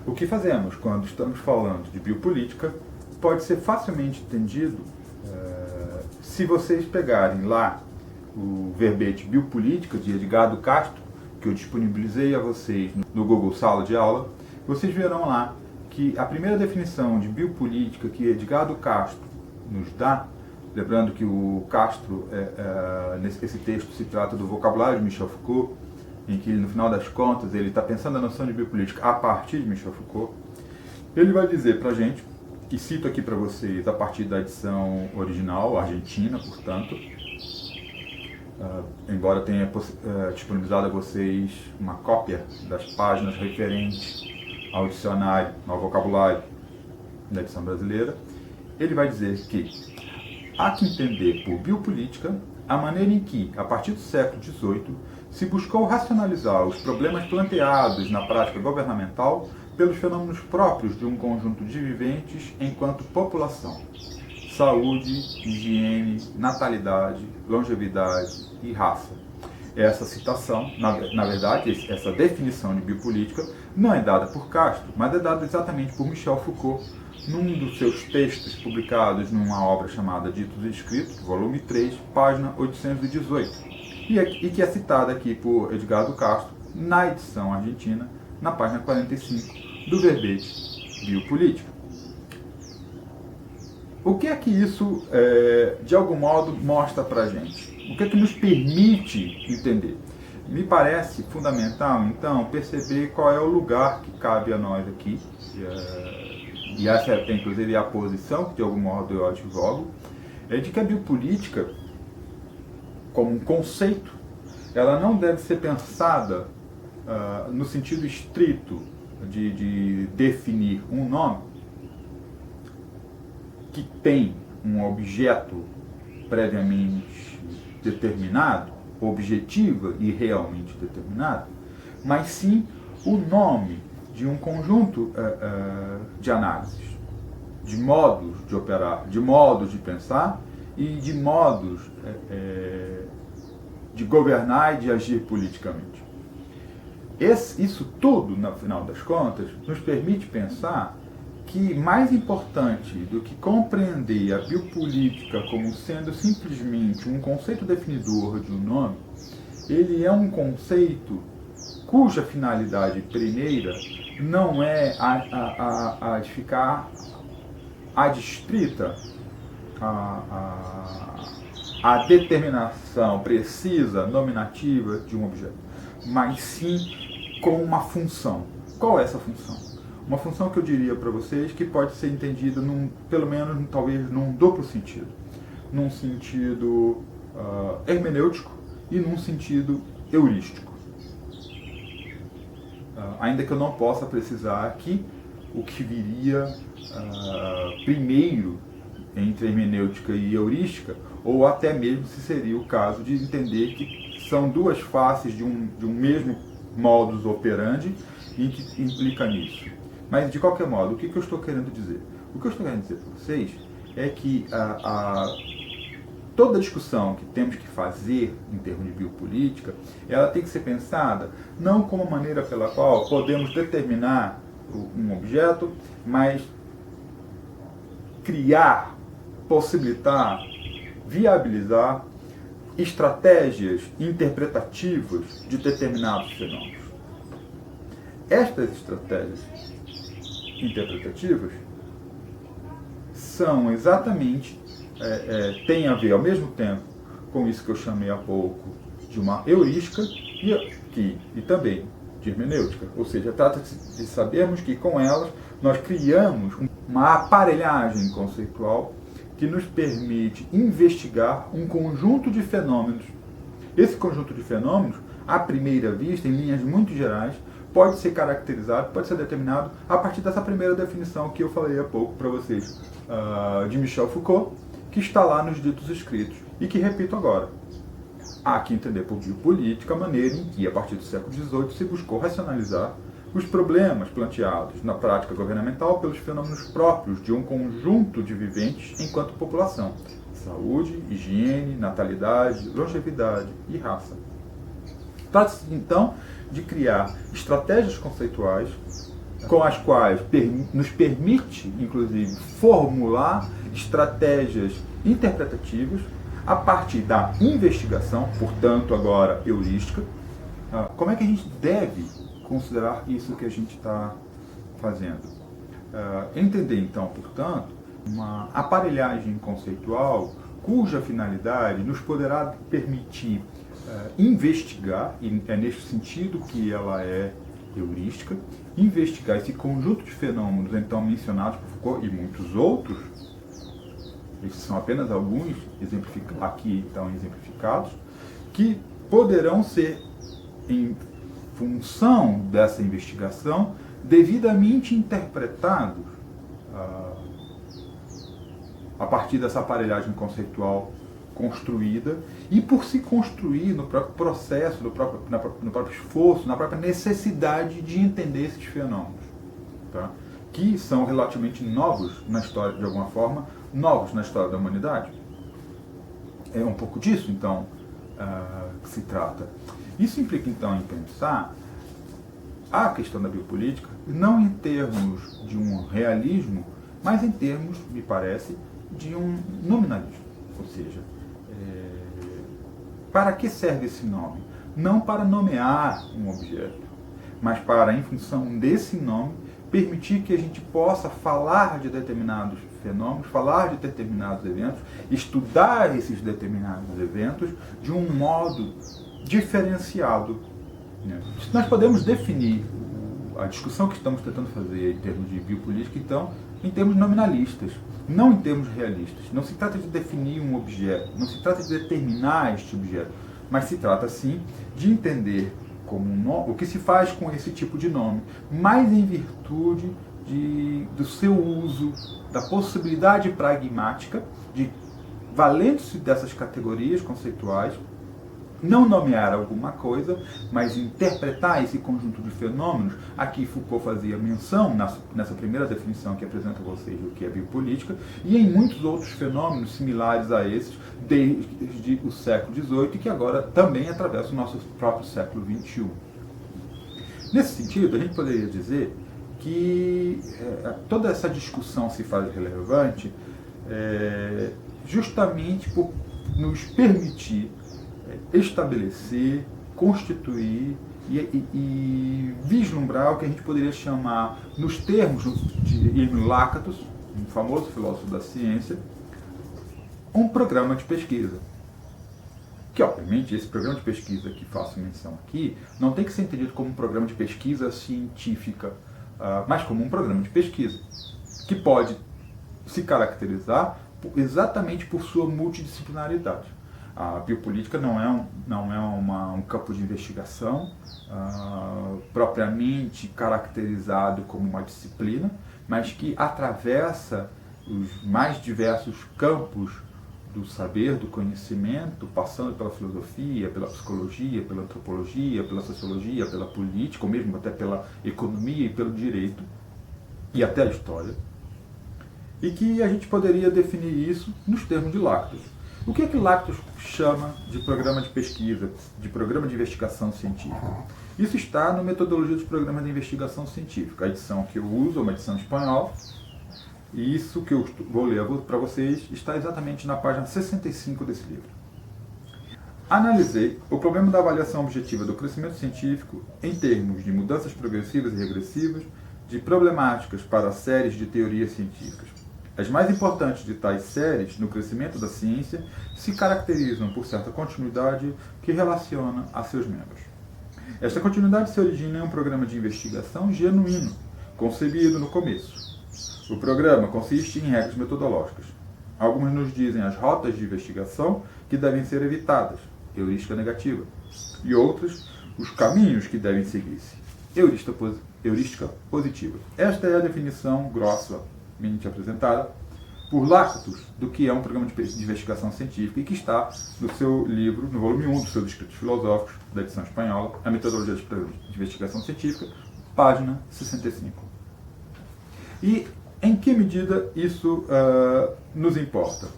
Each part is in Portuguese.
O que fazemos quando estamos falando de biopolítica pode ser facilmente entendido se vocês pegarem lá o verbete Biopolítica de Edgardo Castro, que eu disponibilizei a vocês no Google Sala de Aula. Vocês verão lá que a primeira definição de biopolítica que Edgardo Castro nos dá, lembrando que o Castro, nesse texto se trata do vocabulário de Michel Foucault, em que no final das contas ele está pensando a noção de biopolítica a partir de Michel Foucault. Ele vai dizer para a gente, e cito aqui para vocês a partir da edição original, argentina, portanto, embora tenha disponibilizado a vocês uma cópia das páginas referentes ao dicionário, ao vocabulário da edição brasileira, ele vai dizer que há que entender por biopolítica a maneira em que, a partir do século XVIII, se buscou racionalizar os problemas planteados na prática governamental pelos fenômenos próprios de um conjunto de viventes enquanto população. Saúde, higiene, natalidade, longevidade e raça. Essa citação, na verdade, essa definição de biopolítica não é dada por Castro, mas é dada exatamente por Michel Foucault, num dos seus textos publicados numa obra chamada Ditos e Escritos, volume 3, página 818, e que é citada aqui por Edgardo Castro na edição argentina, na página 45 do verbete Biopolítica. O que é que isso, de algum modo, mostra para a gente? O que é que nos permite entender? Me parece fundamental, então, perceber qual é o lugar que cabe a nós aqui, e essa é, inclusive, a posição que, de algum modo, eu advogo, de que a biopolítica, como um conceito, ela não deve ser pensada no sentido estrito de definir um nome que tem um objeto previamente determinado, objetiva e realmente determinado, mas sim o nome de um conjunto de análises, de modos de operar, de modos de pensar e de modos de governar e de agir politicamente. Isso tudo, no final das contas, nos permite pensar que mais importante do que compreender a biopolítica como sendo simplesmente um conceito definidor de um nome, ele é um conceito cuja finalidade primeira não é a de ficar adstrita a determinação precisa, nominativa de um objeto, mas sim com uma função. Qual é essa função? Uma função que eu diria para vocês que pode ser entendida, pelo menos, talvez, num duplo sentido. Num sentido hermenêutico e num sentido heurístico. Ainda que eu não possa precisar aqui o que viria primeiro entre hermenêutica e heurística, ou até mesmo se seria o caso de entender que são duas faces de um mesmo modus operandi e que implica nisso. Mas, de qualquer modo, o que eu estou querendo dizer? O que eu estou querendo dizer para vocês é que toda discussão que temos que fazer em termos de biopolítica, ela tem que ser pensada não como a maneira pela qual podemos determinar um objeto, mas criar, possibilitar, viabilizar estratégias interpretativas de determinados fenômenos. Estas estratégias interpretativas são exatamente, têm a ver ao mesmo tempo com isso que eu chamei há pouco de uma heurística e também de hermenêutica. Ou seja, trata-se de sabermos que com elas nós criamos uma aparelhagem conceitual que nos permite investigar um conjunto de fenômenos. Esse conjunto de fenômenos, à primeira vista, em linhas muito gerais, pode ser caracterizado, pode ser determinado a partir dessa primeira definição que eu falei há pouco para vocês, de Michel Foucault, que está lá nos Ditos Escritos e que repito agora. Há que entender por biopolítica a maneira em que, a partir do século XVIII, se buscou racionalizar os problemas planteados na prática governamental pelos fenômenos próprios de um conjunto de viventes enquanto população: saúde, higiene, natalidade, longevidade e raça. Trata-se, então, de criar estratégias conceituais com as quais nos permite, inclusive, formular estratégias interpretativas a partir da investigação, portanto, agora heurística. Como é que a gente deve considerar isso que a gente está fazendo? Entender, então, portanto, uma aparelhagem conceitual cuja finalidade nos poderá permitir investigar, e é neste sentido que ela é heurística, investigar esse conjunto de fenômenos então mencionados por Foucault e muitos outros, esses são apenas alguns aqui então exemplificados, que poderão ser, em função dessa investigação, devidamente interpretados a partir dessa aparelhagem conceitual construída e por se construir no próprio processo, no próprio esforço, na própria necessidade de entender esses fenômenos, tá? Que são relativamente novos na história, de alguma forma, novos na história da humanidade. É um pouco disso, então, que se trata. Isso implica, então, em pensar a questão da biopolítica não em termos de um realismo, mas em termos, me parece, de um nominalismo. Ou seja, para que serve esse nome? Não para nomear um objeto, mas para, em função desse nome, permitir que a gente possa falar de determinados fenômenos, falar de determinados eventos, estudar esses determinados eventos de um modo diferenciado. Nós podemos definir a discussão que estamos tentando fazer em termos de biopolítica, então, em termos nominalistas, não em termos realistas. Não se trata de definir um objeto, não se trata de determinar este objeto, mas se trata, sim, de entender como um nome, o que se faz com esse tipo de nome, mas em virtude do seu uso, da possibilidade pragmática de, valendo-se dessas categorias conceituais, não nomear alguma coisa, mas interpretar esse conjunto de fenômenos. Aqui Foucault fazia menção, nessa primeira definição que apresenta a vocês o que é biopolítica, e em muitos outros fenômenos similares a esses, desde o século XVIII, e que agora também atravessa o nosso próprio século XXI. Nesse sentido, a gente poderia dizer que toda essa discussão se faz relevante justamente por nos permitir estabelecer, constituir e vislumbrar o que a gente poderia chamar, nos termos de Emil Lakatos, um famoso filósofo da ciência, um programa de pesquisa. Que, obviamente, esse programa de pesquisa que faço menção aqui não tem que ser entendido como um programa de pesquisa científica, mas como um programa de pesquisa, que pode se caracterizar exatamente por sua multidisciplinaridade. A biopolítica não é um campo de investigação propriamente caracterizado como uma disciplina, mas que atravessa os mais diversos campos do saber, do conhecimento, passando pela filosofia, pela psicologia, pela antropologia, pela sociologia, pela política, ou mesmo até pela economia e pelo direito, e até a história, e que a gente poderia definir isso nos termos de Lakatos. O que é que Lakatos chama de programa de pesquisa, de programa de investigação científica? Isso está no Metodologia dos Programas de Investigação Científica. A edição que eu uso é uma edição espanhola, e isso que eu vou ler para vocês está exatamente na página 65 desse livro. Analisei o problema da avaliação objetiva do crescimento científico em termos de mudanças progressivas e regressivas, de problemáticas para séries de teorias científicas. As mais importantes de tais séries no crescimento da ciência se caracterizam por certa continuidade que relaciona a seus membros. Esta continuidade se origina em um programa de investigação genuíno, concebido no começo. O programa consiste em regras metodológicas. Algumas nos dizem as rotas de investigação que devem ser evitadas, heurística negativa, e outras, os caminhos que devem seguir-se, heurística positiva. Esta é a definição grossamente apresentada por Lakatos do que é um programa de investigação científica e que está no seu livro, no volume 1 dos seus escritos filosóficos, da edição espanhola, A Metodologia de Investigação Científica, página 65. E em que medida isso nos importa?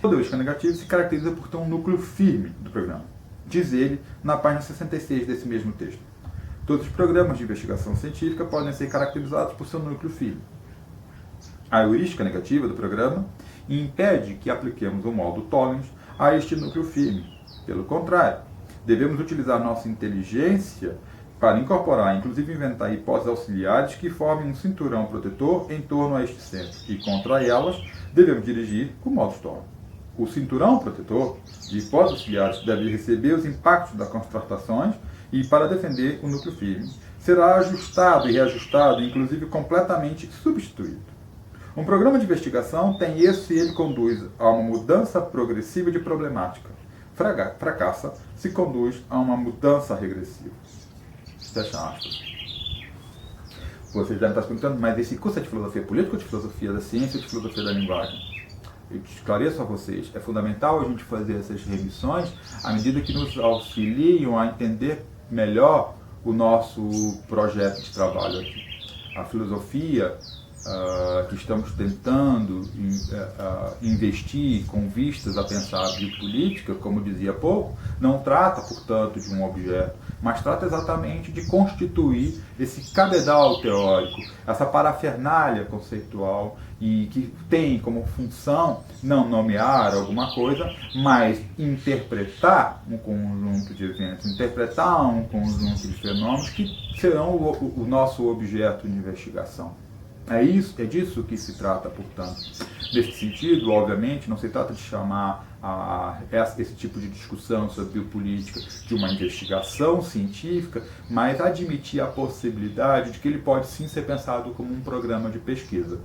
O heurística negativa se caracteriza por ter um núcleo firme do programa, diz ele na página 66 desse mesmo texto. Todos os programas de investigação científica podem ser caracterizados por seu núcleo filho. A heurística negativa do programa impede que apliquemos o modo Tollens a este núcleo firme. Pelo contrário, devemos utilizar nossa inteligência para incorporar, inclusive inventar hipóteses auxiliares que formem um cinturão protetor em torno a este centro, e contra elas devemos dirigir o modo Storm. O cinturão protetor de hipóteses auxiliares deve receber os impactos das constatações e, para defender o núcleo firme, será ajustado e reajustado, inclusive completamente substituído. Um programa de investigação tem isso se ele conduz a uma mudança progressiva de problemática. Fracassa se conduz a uma mudança regressiva. Fecha aspas. Vocês devem estar se perguntando, mas esse curso é de filosofia política ou de filosofia da ciência ou de filosofia da linguagem? Eu esclareço a vocês, é fundamental a gente fazer essas remissões à medida que nos auxiliam a entender melhor o nosso projeto de trabalho aqui. A filosofia que estamos tentando investir com vistas a pensar a biopolítica, como dizia há pouco, não trata, portanto, de um objeto, mas trata exatamente de constituir esse cabedal teórico, essa parafernália conceitual, e que tem como função não nomear alguma coisa, mas interpretar um conjunto de eventos, interpretar um conjunto de fenômenos que serão o nosso objeto de investigação. É disso que se trata, portanto. Neste sentido, obviamente, não se trata de chamar esse tipo de discussão sobre biopolítica de uma investigação científica, mas admitir a possibilidade de que ele pode sim ser pensado como um programa de pesquisa.